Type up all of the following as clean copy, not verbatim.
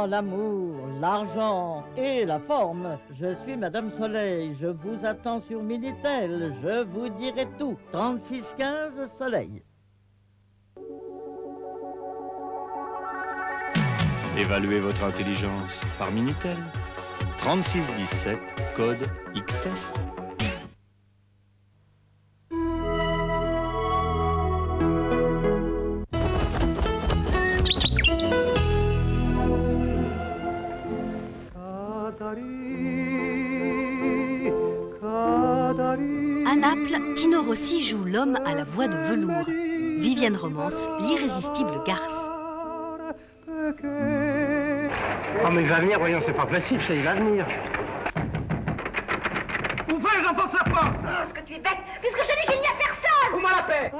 Ah, l'amour, l'argent et la forme. Je suis Madame Soleil, je vous attends sur Minitel, je vous dirai tout. 3615 Soleil. Évaluez votre intelligence par Minitel. 3617, code X-Test. À Naples, Tino Rossi joue l'homme à la voix de velours. Viviane romance l'irrésistible garce. Oh mais il va venir, voyons, c'est pas possible, ça, il va venir. Ouvrez, j'enfonce la porte. Oh, ce que tu es bête, puisque je dis qu'il n'y a personne. Fous-moi la paix.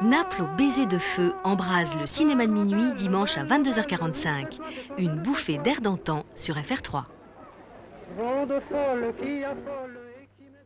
Naples au baiser de feu embrase le cinéma de minuit dimanche à 22h45. Une bouffée d'air d'antan sur FR3. Vent de folle qui affole et qui met...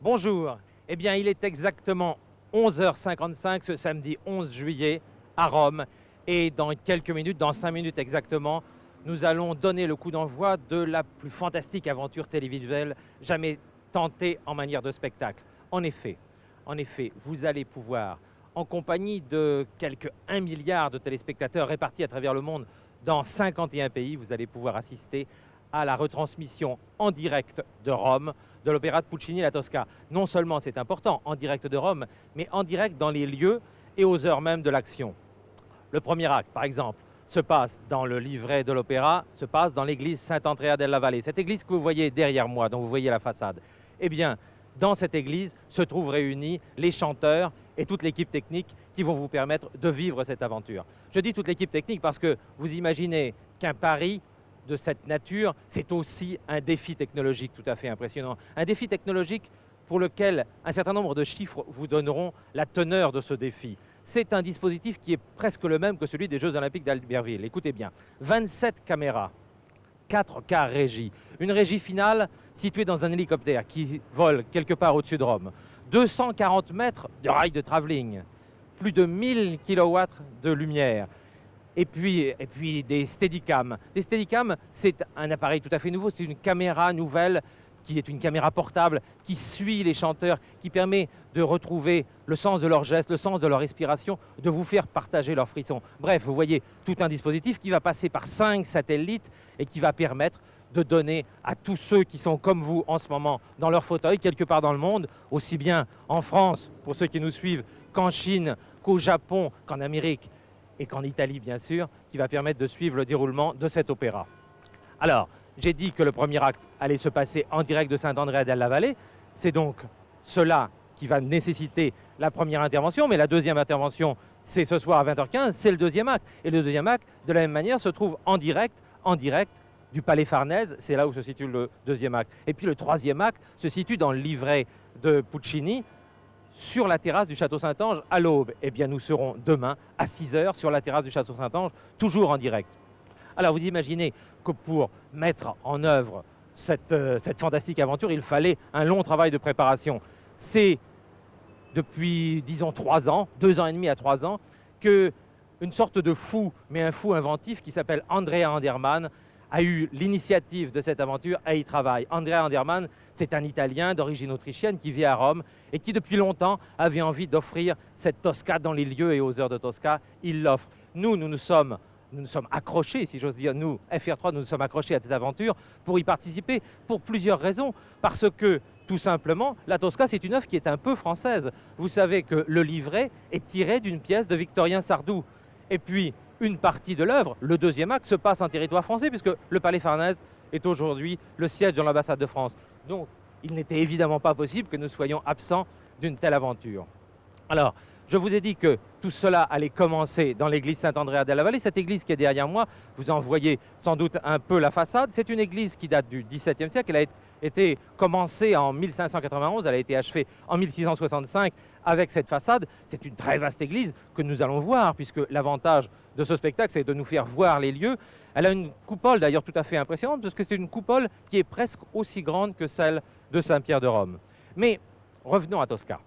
Bonjour, eh bien il est exactement 11h55 ce samedi 11 juillet à Rome et dans quelques minutes, dans 5 minutes exactement, nous allons donner le coup d'envoi de la plus fantastique aventure télévisuelle jamais tentée en manière de spectacle. En effet, vous allez pouvoir, en compagnie de quelques 1 milliard de téléspectateurs répartis à travers le monde dans 51 pays, vous allez pouvoir assister à la retransmission en direct de Rome de l'opéra de Puccini La Tosca. Non seulement c'est important, en direct de Rome, mais en direct dans les lieux et aux heures même de l'action. Le premier acte, par exemple, se passe dans le livret de l'opéra, se passe dans l'église Saint-Andrea della Valle. Cette église que vous voyez derrière moi, dont vous voyez la façade. Eh bien, dans cette église se trouvent réunis les chanteurs et toute l'équipe technique qui vont vous permettre de vivre cette aventure. Je dis toute l'équipe technique parce que vous imaginez qu'un pari de cette nature, c'est aussi un défi technologique tout à fait impressionnant. Un défi technologique pour lequel un certain nombre de chiffres vous donneront la teneur de ce défi. C'est un dispositif qui est presque le même que celui des Jeux Olympiques d'Albertville. Écoutez bien, 27 caméras, 4K régie, une régie finale située dans un hélicoptère qui vole quelque part au-dessus de Rome, 240 mètres de rails de travelling, plus de 1000 kW de lumière, et puis des Steadicam. Des Steadicam, c'est un appareil tout à fait nouveau, c'est une caméra nouvelle qui est une caméra portable qui suit les chanteurs, qui permet de retrouver le sens de leurs gestes, le sens de leur respiration, de vous faire partager leurs frissons. Bref, vous voyez tout un dispositif qui va passer par 5 satellites et qui va permettre de donner à tous ceux qui sont comme vous en ce moment dans leur fauteuil, quelque part dans le monde, aussi bien en France, pour ceux qui nous suivent, qu'en Chine, qu'au Japon, qu'en Amérique, et qu'en Italie, bien sûr, qui va permettre de suivre le déroulement de cet opéra. Alors, j'ai dit que le premier acte allait se passer en direct de Saint-Andrea della Valle. C'est donc cela qui va nécessiter la première intervention, mais la deuxième intervention, c'est ce soir à 20h15, c'est le deuxième acte. Et le deuxième acte, de la même manière, se trouve en direct du Palais Farnèse, c'est là où se situe le deuxième acte. Et puis le troisième acte se situe dans le livret de Puccini, sur la terrasse du Château Saint-Ange à l'aube. Eh bien, nous serons demain à 6h sur la terrasse du Château Saint-Ange, toujours en direct. Alors, vous imaginez que pour mettre en œuvre cette fantastique aventure, il fallait un long travail de préparation. C'est depuis, disons, 3 ans, 2 ans et demi à 3 ans, qu'une sorte de fou, mais un fou inventif qui s'appelle Andrea Anderman, a eu l'initiative de cette aventure et y travaille. Andrea Anderman, c'est un Italien d'origine autrichienne qui vit à Rome et qui depuis longtemps avait envie d'offrir cette Tosca dans les lieux et aux heures de Tosca. Il l'offre. Nous nous sommes accrochés, si j'ose dire, nous, FR3, nous nous sommes accrochés à cette aventure pour y participer pour plusieurs raisons. Parce que, tout simplement, la Tosca, c'est une œuvre qui est un peu française. Vous savez que le livret est tiré d'une pièce de Victorien Sardou. Et puis, une partie de l'œuvre, le deuxième acte, se passe en territoire français, puisque le Palais Farnèse est aujourd'hui le siège de l'ambassade de France. Donc, il n'était évidemment pas possible que nous soyons absents d'une telle aventure. Alors, Je vous ai dit que tout cela allait commencer dans l'église Saint-Andrea della Valle. Cette église qui est derrière moi, vous en voyez sans doute un peu la façade. C'est une église qui date du XVIIe siècle. Elle a été commencée en 1591, elle a été achevée en 1665 avec cette façade. C'est une très vaste église que nous allons voir, puisque l'avantage de ce spectacle, c'est de nous faire voir les lieux. Elle a une coupole d'ailleurs tout à fait impressionnante, parce que c'est une coupole qui est presque aussi grande que celle de Saint-Pierre de Rome. Mais revenons à Tosca.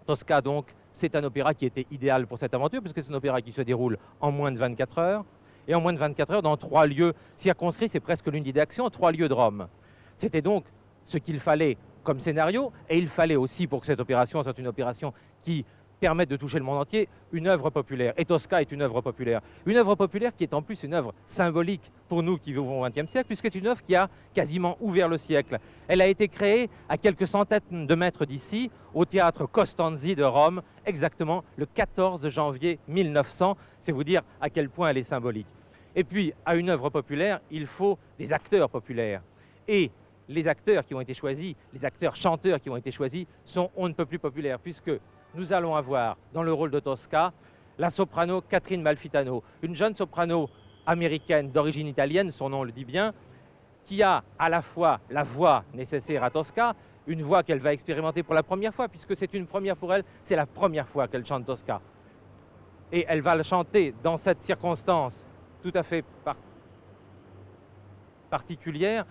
Tosca, donc, c'est un opéra qui était idéal pour cette aventure, puisque c'est un opéra qui se déroule en moins de 24 heures, et en moins de 24 heures dans 3 lieux circonscrits, c'est presque l'unité d'action, 3 lieux de Rome. C'était donc ce qu'il fallait comme scénario, et il fallait aussi, pour que cette opération soit une opération qui permette de toucher le monde entier, une œuvre populaire. Et Tosca est une œuvre populaire. Une œuvre populaire qui est en plus une œuvre symbolique pour nous qui vivons au XXe siècle, puisque c'est une œuvre qui a quasiment ouvert le siècle. Elle a été créée à quelques centaines de mètres d'ici, au théâtre Costanzi de Rome, exactement le 14 janvier 1900. C'est vous dire à quel point elle est symbolique. Et puis, à une œuvre populaire, il faut des acteurs populaires. Et les acteurs qui ont été choisis, les acteurs chanteurs qui ont été choisis, sont on ne peut plus populaires, puisque nous allons avoir dans le rôle de Tosca la soprano Catherine Malfitano, une jeune soprano américaine d'origine italienne, son nom le dit bien, qui a à la fois la voix nécessaire à Tosca, une voix qu'elle va expérimenter pour la première fois, puisque c'est une première pour elle, c'est la première fois qu'elle chante Tosca. Et elle va le chanter dans cette circonstance tout à fait particulière,